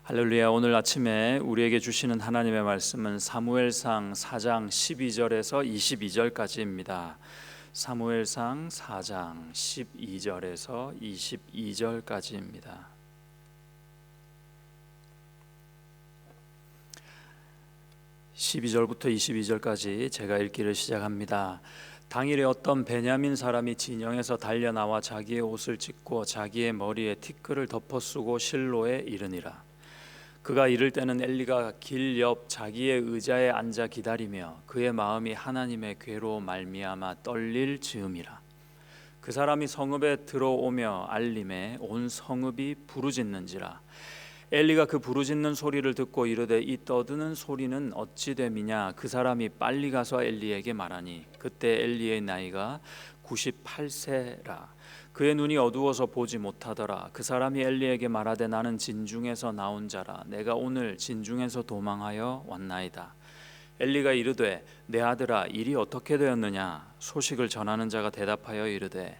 할렐루야. 오늘 아침에 우리에게 주시는 하나님의 말씀은 사무엘상 4장 12절에서 22절까지입니다. 사무엘상 4장 12절에서 22절까지입니다. 12절부터 22절까지 제가 읽기를 시작합니다. 당일에 어떤 베냐민 사람이 진영에서 달려나와 자기의 옷을 찢고 자기의 머리에 티끌을 덮어 쓰고 실로에 이르니라. 그가 이를 때는 엘리가 길 옆 자기의 의자에 앉아 기다리며 그의 마음이 하나님의 괴로 말미암아 떨릴 즈음이라. 그 사람이 성읍에 들어오며 알림에 온 성읍이 부르짖는지라. 엘리가 그 부르짖는 소리를 듣고 이르되 이 떠드는 소리는 어찌 됨이냐. 그 사람이 빨리 가서 엘리에게 말하니 그때 엘리의 나이가 98세라. 그의 눈이 어두워서 보지 못하더라. 그 사람이 엘리에게 말하되 나는 진중에서 나온 자라. 내가 오늘 진중에서 도망하여 왔나이다. 엘리가 이르되 내 아들아 일이 어떻게 되었느냐. 소식을 전하는 자가 대답하여 이르되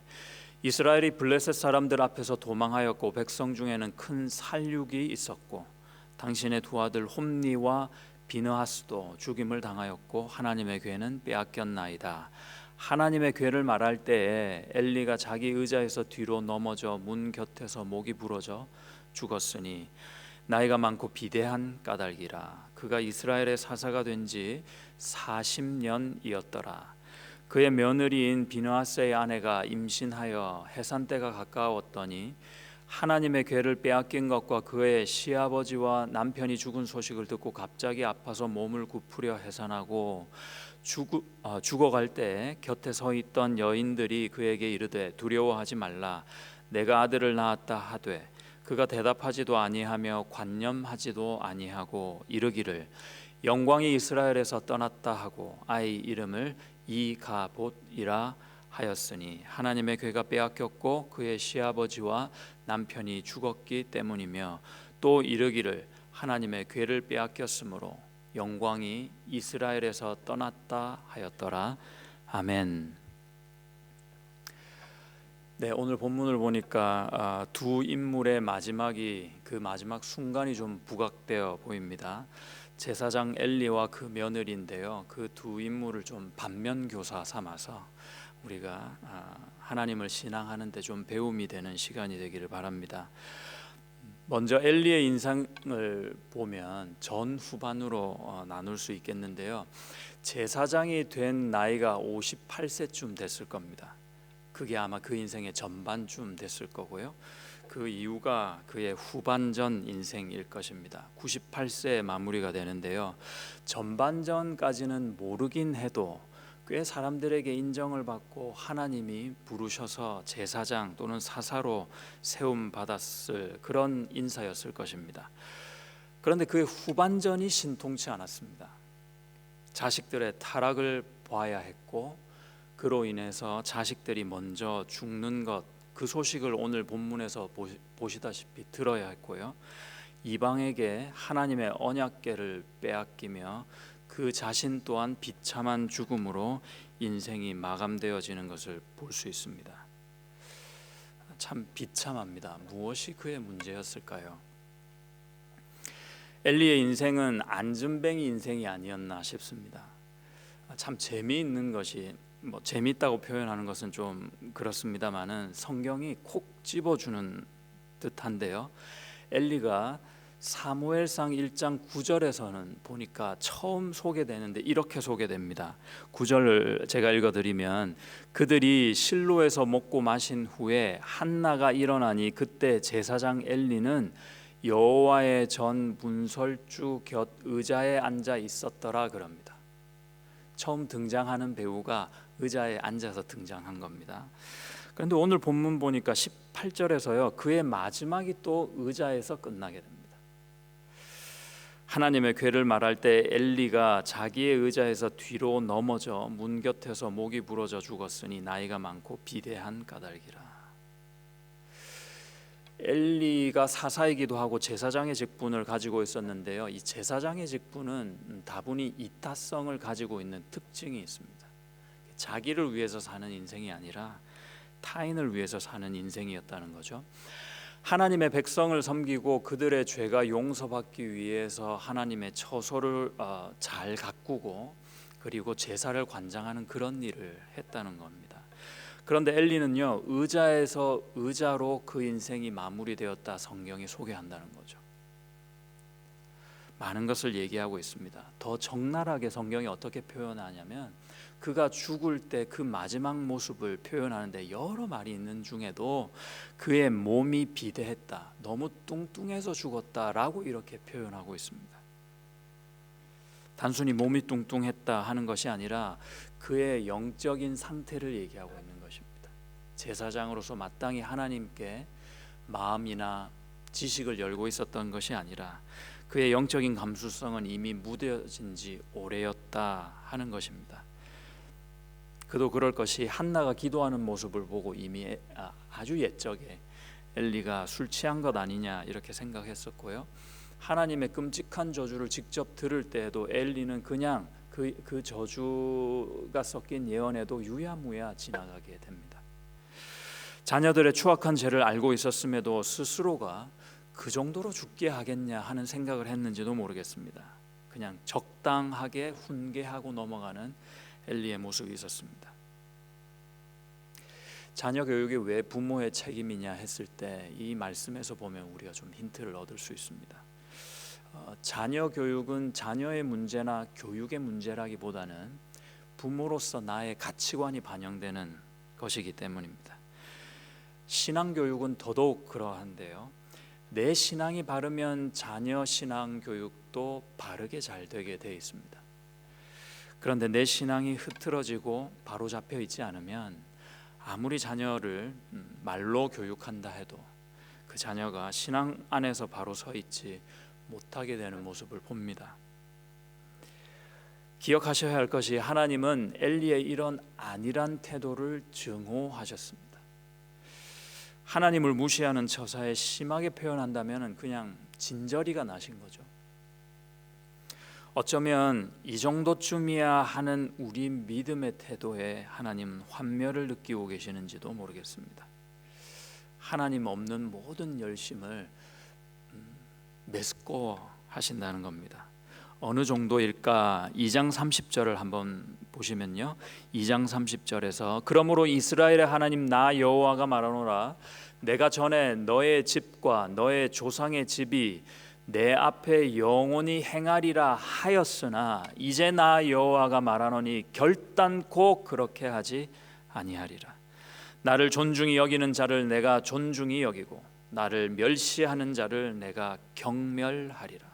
이스라엘이 블레셋 사람들 앞에서 도망하였고 백성 중에는 큰 살육이 있었고 당신의 두 아들 홈니와 비느하스도 죽임을 당하였고 하나님의 괴는 빼앗겼나이다. 하나님의 괴를 말할 때에 엘리가 자기 의자에서 뒤로 넘어져 문 곁에서 목이 부러져 죽었으니 나이가 많고 비대한 까닭이라. 그가 이스라엘의 사사가 된 지 40년이었더라. 그의 며느리인 비느하스의 아내가 임신하여 해산 때가 가까웠더니 하나님의 괴를 빼앗긴 것과 그의 시아버지와 남편이 죽은 소식을 듣고 갑자기 아파서 몸을 굽으려 해산하고 죽어갈 때 곁에 서 있던 여인들이 그에게 이르되 두려워하지 말라. 내가 아들을 낳았다 하되 그가 대답하지도 아니하며 관념하지도 아니하고 이르기를 영광이 이스라엘에서 떠났다 하고 아이 이름을 이가봇이라 하였으니 하나님의 괴가 빼앗겼고 그의 시아버지와 남편이 죽었기 때문이며 또 이르기를 하나님의 괴를 빼앗겼으므로 영광이 이스라엘에서 떠났다 하였더라. 아멘. 네, 오늘 본문을 보니까 두 인물의 그 마지막 순간이 좀 부각되어 보입니다. 제사장 엘리와 그 며느리인데요. 그 두 인물을 좀 반면교사 삼아서 우리가 하나님을 신앙하는 데 좀 배움이 되는 시간이 되기를 바랍니다. 먼저 엘리의 인상을 보면 전후반으로 나눌 수 있겠는데요. 제사장이 된 나이가 58세쯤 됐을 겁니다. 그게 아마 그 인생의 전반쯤 됐을 거고요. 그 이유가 그의 후반전 인생일 것입니다. 98세에 마무리가 되는데요. 전반전까지는 모르긴 해도 꽤 사람들에게 인정을 받고 하나님이 부르셔서 제사장 또는 사사로 세움 받았을 그런 인사였을 것입니다. 그런데 그의 후반전이 신통치 않았습니다. 자식들의 타락을 봐야 했고 그로 인해서 자식들이 먼저 죽는 것, 그 소식을 오늘 본문에서 보시다시피 들어야 했고요. 이방에게 하나님의 언약궤를 빼앗기며 그 자신 또한 비참한 죽음으로 인생이 마감되어지는 것을 볼 수 있습니다. 참 비참합니다. 무엇이 그의 문제였을까요? 엘리의 인생은 안전뱅이 인생이 아니었나 싶습니다. 참 재미있는 것이 재미있다고 표현하는 것은 좀 그렇습니다만은 성경이 콕 집어주는 듯한데요. 엘리가 사무엘상 1장 9절에서는 보니까 처음 소개되는데 이렇게 소개됩니다. 9절을 제가 읽어드리면 그들이 실로에서 먹고 마신 후에 한나가 일어나니 그때 제사장 엘리는 여호와의 전 문설주 곁 의자에 앉아 있었더라 그럽니다. 처음 등장하는 배우가 의자에 앉아서 등장한 겁니다. 그런데 오늘 본문 보니까 18절에서요. 그의 마지막이 또 의자에서 끝나게 됩니다. 하나님의 괴를 말할 때 엘리가 자기의 의자에서 뒤로 넘어져 문 곁에서 목이 부러져 죽었으니 나이가 많고 비대한 까닭이라. 엘리가 사사이기도 하고 제사장의 직분을 가지고 있었는데요. 이 제사장의 직분은 다분히 이타성을 가지고 있는 특징이 있습니다. 자기를 위해서 사는 인생이 아니라 타인을 위해서 사는 인생이었다는 거죠. 하나님의 백성을 섬기고 그들의 죄가 용서받기 위해서 하나님의 처소를 잘 가꾸고 그리고 제사를 관장하는 그런 일을 했다는 겁니다. 그런데 엘리는요, 의자에서 의자로 그 인생이 마무리되었다 성경이 소개한다는 거죠. 많은 것을 얘기하고 있습니다. 더 적나라하게 성경이 어떻게 표현하냐면 그가 죽을 때 그 마지막 모습을 표현하는데 여러 말이 있는 중에도 그의 몸이 비대했다, 너무 뚱뚱해서 죽었다라고 이렇게 표현하고 있습니다. 단순히 몸이 뚱뚱했다 하는 것이 아니라 그의 영적인 상태를 얘기하고 있는 것입니다. 제사장으로서 마땅히 하나님께 마음이나 지식을 열고 있었던 것이 아니라 그의 영적인 감수성은 이미 무뎌진 지 오래였다 하는 것입니다. 그도 그럴 것이 한나가 기도하는 모습을 보고 이미 아주 옛적에 엘리가 술 취한 것 아니냐 이렇게 생각했었고요. 하나님의 끔찍한 저주를 직접 들을 때에도 엘리는 그냥 그 저주가 섞인 예언에도 유야무야 지나가게 됩니다. 자녀들의 추악한 죄를 알고 있었음에도 스스로가 그 정도로 죽게 하겠냐 하는 생각을 했는지도 모르겠습니다. 그냥 적당하게 훈계하고 넘어가는 엘리의 모습이 있었습니다. 자녀 교육이 왜 부모의 책임이냐 했을 때 이 말씀에서 보면 우리가 좀 힌트를 얻을 수 있습니다. 자녀 교육은 자녀의 문제나 교육의 문제라기보다는 부모로서 나의 가치관이 반영되는 것이기 때문입니다. 신앙 교육은 더더욱 그러한데요. 내 신앙이 바르면 자녀 신앙 교육도 바르게 잘 되게 되어 있습니다. 그런데 내 신앙이 흐트러지고 바로 잡혀 있지 않으면 아무리 자녀를 말로 교육한다 해도 그 자녀가 신앙 안에서 바로 서 있지 못하게 되는 모습을 봅니다. 기억하셔야 할 것이 하나님은 엘리의 이런 안일한 태도를 증오하셨습니다. 하나님을 무시하는 처사에 심하게 표현한다면 그냥 진저리가 나신 거죠. 어쩌면 이 정도쯤이야 하는 우리 믿음의 태도에 하나님은 환멸을 느끼고 계시는지도 모르겠습니다. 하나님 없는 모든 열심을 메스꺼워하신다는 겁니다. 어느 정도일까? 2장 30절을 한번 보시면요, 2장 30절에서 그러므로 이스라엘의 하나님 나 여호와가 말하노라 내가 전에 너의 집과 너의 조상의 집이 내 앞에 영원히 행하리라 하였으나 이제 나 여호와가 말하노니 결단코 그렇게 하지 아니하리라. 나를 존중히 여기는 자를 내가 존중히 여기고 나를 멸시하는 자를 내가 경멸하리라.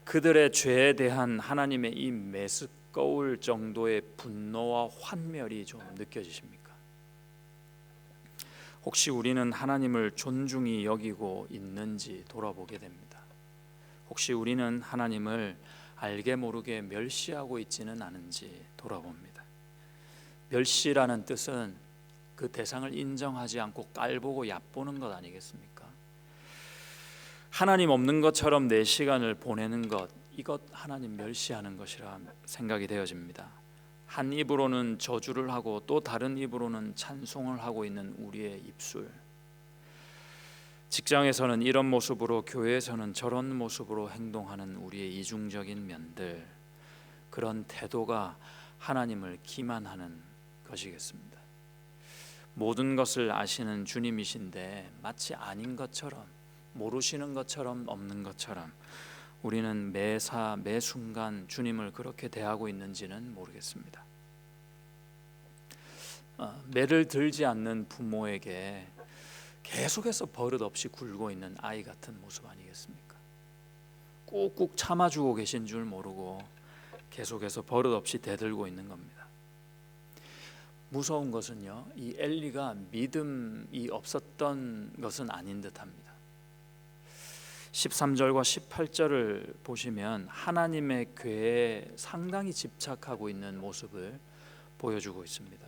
그들의 죄에 대한 하나님의 이 메스꺼울 정도의 분노와 환멸이 좀 느껴지십니까? 혹시 우리는 하나님을 존중히 여기고 있는지 돌아보게 됩니다. 혹시 우리는 하나님을 알게 모르게 멸시하고 있지는 않은지 돌아봅니다. 멸시라는 뜻은 그 대상을 인정하지 않고 깔보고 얕보는 것 아니겠습니까? 하나님 없는 것처럼 내 시간을 보내는 것, 이것 하나님 멸시하는 것이라 생각이 되어집니다. 한 입으로는 저주를 하고 또 다른 입으로는 찬송을 하고 있는 우리의 입술, 직장에서는 이런 모습으로 교회에서는 저런 모습으로 행동하는 우리의 이중적인 면들, 그런 태도가 하나님을 기만하는 것이겠습니다. 모든 것을 아시는 주님이신데 마치 아닌 것처럼, 모르시는 것처럼, 없는 것처럼 우리는 매사 매순간 주님을 그렇게 대하고 있는지는 모르겠습니다. 매를 들지 않는 부모에게 계속해서 버릇없이 굴고 있는 아이 같은 모습 아니겠습니까? 꾹꾹 참아주고 계신 줄 모르고 계속해서 버릇없이 대들고 있는 겁니다. 무서운 것은요, 이 엘리가 믿음이 없었던 것은 아닌 듯합니다. 13절과 18절을 보시면 하나님의 궤에 상당히 집착하고 있는 모습을 보여주고 있습니다.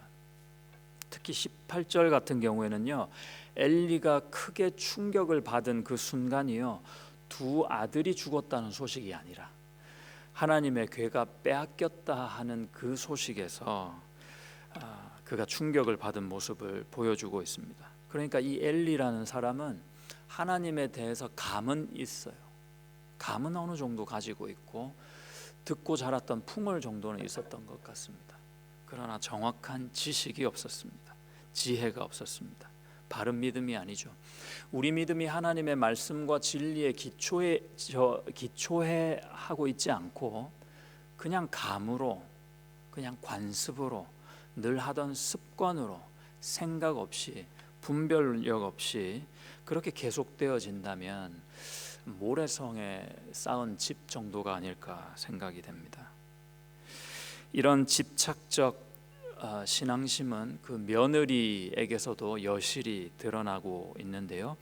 특히 18절 같은 경우에는요, 엘리가 크게 충격을 받은 그 순간이요, 두 아들이 죽었다는 소식이 아니라 하나님의 궤가 빼앗겼다 하는 그 소식에서 그가 충격을 받은 모습을 보여주고 있습니다. 그러니까 이 엘리라는 사람은 하나님에 대해서 감은 있어요. 감은 어느 정도 가지고 있고 듣고 자랐던 풍월 정도는 있었던 것 같습니다. 그러나 정확한 지식이 없었습니다. 지혜가 없었습니다. 바른 믿음이 아니죠. 우리 믿음이 하나님의 말씀과 진리에 기초해 하고 있지 않고 그냥 감으로, 그냥 관습으로, 늘 하던 습관으로 생각 없이, 분별력 없이 그렇게 계속되어진다면 모래성에 쌓은 집 정도가 아닐까 생각이 됩니다. 이런 집착적 신앙심은 그 며느리에게서도 여실히 드러나고 있는데요.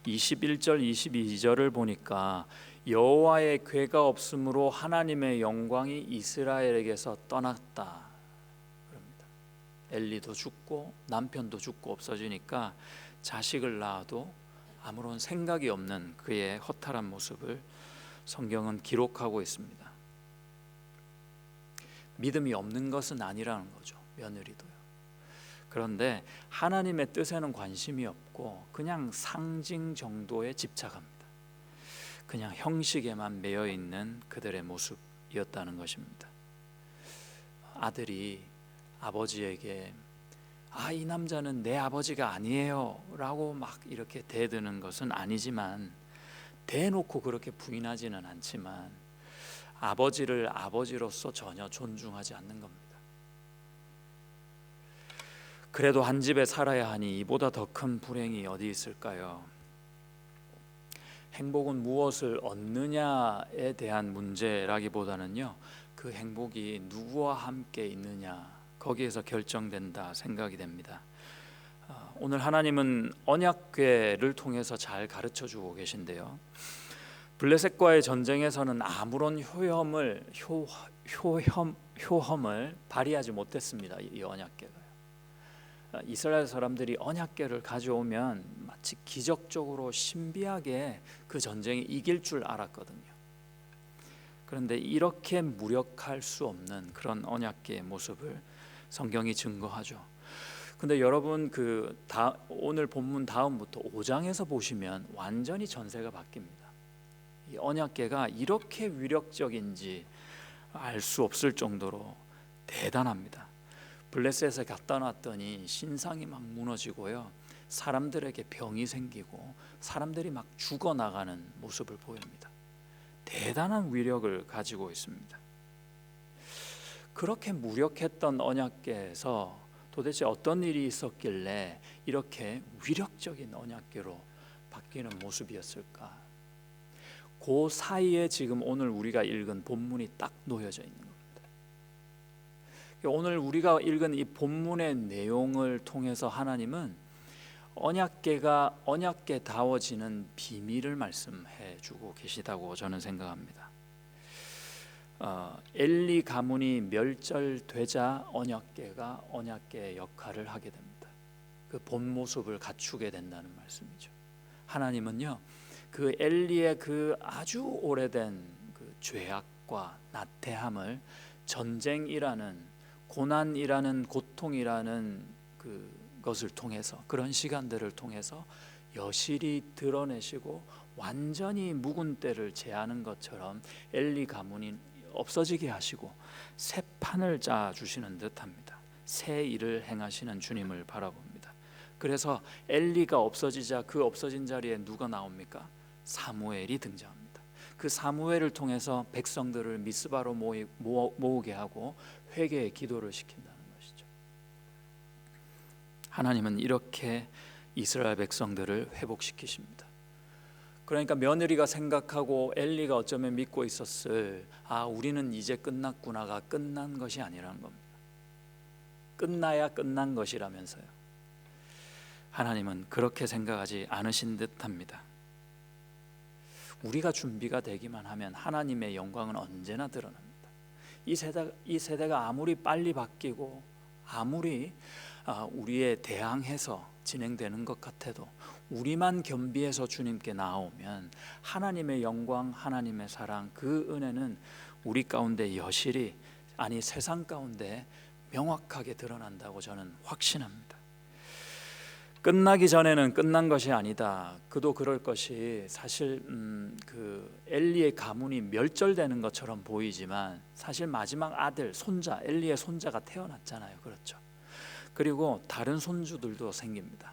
21절 22절을 보니까 여호와의 괴가 없으므로 하나님의 영광이 이스라엘에게서 떠났다 그럽니다. 엘리도 죽고 남편도 죽고 없어지니까 자식을 낳아도 아무런 생각이 없는 그의 허탈한 모습을 성경은 기록하고 있습니다. 믿음이 없는 것은 아니라는 거죠. 며느리도요. 그런데 하나님의 뜻에는 관심이 없고 그냥 상징 정도에 집착합니다. 그냥 형식에만 매여 있는 그들의 모습이었다는 것입니다. 아들이 아버지에게 이 남자는 내 아버지가 아니에요 라고 막 이렇게 대드는 것은 아니지만, 대놓고 그렇게 부인하지는 않지만 아버지를 아버지로서 전혀 존중하지 않는 겁니다. 그래도 한 집에 살아야 하니 이보다 더 큰 불행이 어디 있을까요? 행복은 무엇을 얻느냐에 대한 문제라기보다는요, 그 행복이 누구와 함께 있느냐, 거기에서 결정된다 생각이 됩니다. 오늘 하나님은 언약궤를 통해서 잘 가르쳐주고 계신데요, 블레셋과의 전쟁에서는 아무런 효험을 발휘하지 못했습니다. 이 언약궤가요. 이스라엘 사람들이 언약궤를 가져오면 마치 기적적으로 신비하게 그 전쟁에 이길 줄 알았거든요. 그런데 이렇게 무력할 수 없는 그런 언약궤의 모습을 성경이 증거하죠. 근데 여러분 오늘 본문 다음부터 5장에서 보시면 완전히 전세가 바뀝니다. 이 언약궤가 이렇게 위력적인지 알 수 없을 정도로 대단합니다. 블레셋에 갖다 놨더니 신상이 막 무너지고요, 사람들에게 병이 생기고 사람들이 막 죽어나가는 모습을 보입니다. 대단한 위력을 가지고 있습니다. 그렇게 무력했던 언약궤에서 도대체 어떤 일이 있었길래 이렇게 위력적인 언약궤로 바뀌는 모습이었을까? 그 사이에 지금 오늘 우리가 읽은 본문이 딱 놓여져 있는 겁니다. 오늘 우리가 읽은 이 본문의 내용을 통해서 하나님은 언약궤가 언약궤다워지는 비밀을 말씀해 주고 계시다고 저는 생각합니다. 엘리 가문이 멸절되자 언약궤가 언약궤의 역할을 하게 됩니다. 그 본 모습을 갖추게 된다는 말씀이죠. 하나님은요, 그 엘리의 그 아주 오래된 그 죄악과 나태함을 전쟁이라는, 고난이라는, 고통이라는 그것을 통해서, 그런 시간들을 통해서 여실히 드러내시고 완전히 묵은 때를 제하는 것처럼 엘리 가문이 없어지게 하시고 새 판을 짜 주시는 듯합니다. 새 일을 행하시는 주님을 바라봅니다. 그래서 엘리가 없어지자 그 없어진 자리에 누가 나옵니까? 사무엘이 등장합니다. 그 사무엘을 통해서 백성들을 미스바로 모으게 하고 회개의 기도를 시킨다는 것이죠. 하나님은 이렇게 이스라엘 백성들을 회복시키십니다. 그러니까 며느리가 생각하고 엘리가 어쩌면 믿고 있었을 우리는 이제 끝났구나가 끝난 것이 아니라는 겁니다. 끝나야 끝난 것이라면서요. 하나님은 그렇게 생각하지 않으신 듯합니다. 우리가 준비가 되기만 하면 하나님의 영광은 언제나 드러납니다. 이 세대가 아무리 빨리 바뀌고 아무리 우리에 대항해서 진행되는 것 같아도 우리만 겸비해서 주님께 나아오면 하나님의 영광, 하나님의 사랑, 그 은혜는 우리 가운데 여실히, 아니 세상 가운데 명확하게 드러난다고 저는 확신합니다. 끝나기 전에는 끝난 것이 아니다. 그도 그럴 것이 사실 그 엘리의 가문이 멸절되는 것처럼 보이지만 사실 마지막 아들, 손자, 엘리의 손자가 태어났잖아요. 그렇죠. 그리고 다른 손주들도 생깁니다.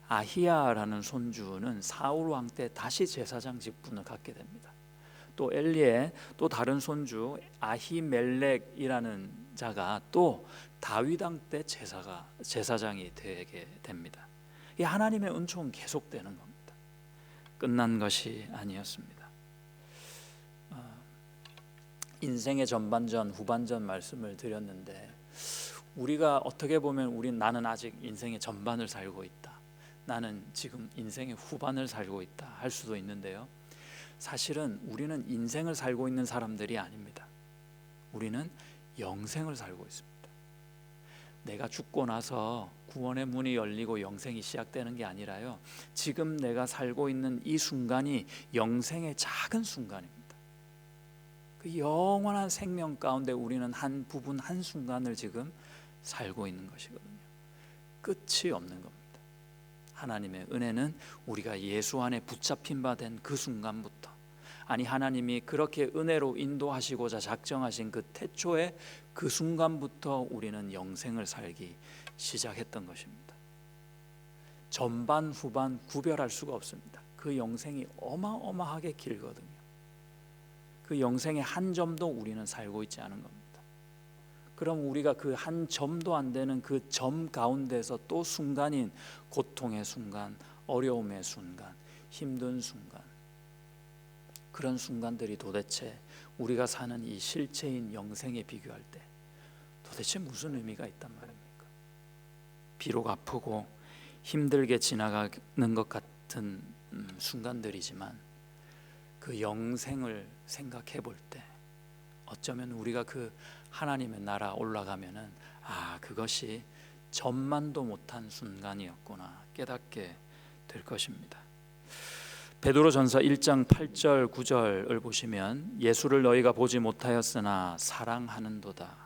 아히야라는 손주는 사울 왕 때 다시 제사장 직분을 갖게 됩니다. 또 엘리의 또 다른 손주 아히멜렉이라는 자가 또 다윗 왕 때 제사장이 되게 됩니다. 이 하나님의 은총은 계속되는 겁니다. 끝난 것이 아니었습니다. 인생의 전반전, 후반전 말씀을 드렸는데 우리가 어떻게 보면 나는 아직 인생의 전반을 살고 있다. 나는 지금 인생의 후반을 살고 있다 할 수도 있는데요. 사실은 우리는 인생을 살고 있는 사람들이 아닙니다. 우리는 영생을 살고 있습니다. 내가 죽고 나서 구원의 문이 열리고 영생이 시작되는 게 아니라요, 지금 내가 살고 있는 이 순간이 영생의 작은 순간입니다. 그 영원한 생명 가운데 우리는 한 부분, 한 순간을 지금 살고 있는 것이거든요. 끝이 없는 겁니다. 하나님의 은혜는 우리가 예수 안에 붙잡힌 바 된 그 순간부터, 아니 하나님이 그렇게 은혜로 인도하시고자 작정하신 그 태초의 그 순간부터 우리는 영생을 살기 시작했던 것입니다. 전반 후반 구별할 수가 없습니다. 그 영생이 어마어마하게 길거든요. 그 영생의 한 점도 우리는 살고 있지 않은 겁니다. 그럼 우리가 그 한 점도 안 되는 그 점 가운데서 또 순간인 고통의 순간, 어려움의 순간, 힘든 순간, 그런 순간들이 도대체 우리가 사는 이 실체인 영생에 비교할 때 도대체 무슨 의미가 있단 말입니까? 비록 아프고 힘들게 지나가는 것 같은 순간들이지만 그 영생을 생각해 볼 때 어쩌면 우리가 그 하나님의 나라 올라가면은 그것이 전만도 못한 순간이었구나 깨닫게 될 것입니다. 베드로전서 1장 8절 9절을 보시면 예수를 너희가 보지 못하였으나 사랑하는도다.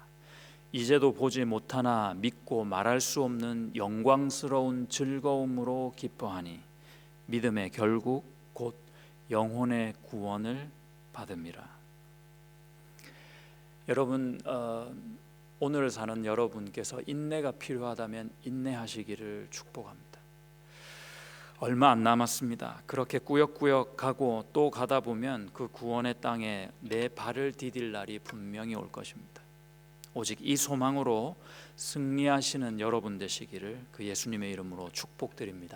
이제도 보지 못하나 믿고 말할 수 없는 영광스러운 즐거움으로 기뻐하니 믿음의 결국 곧 영혼의 구원을 받음이라. 여러분, 오늘 사는 여러분께서 인내가 필요하다면 인내하시기를 축복합니다. 얼마 안 남았습니다. 그렇게 꾸역꾸역 가고 또 가다 보면 그 구원의 땅에 내 발을 디딜 날이 분명히 올 것입니다. 오직 이 소망으로 승리하시는 여러분 되시기를 그 예수님의 이름으로 축복드립니다.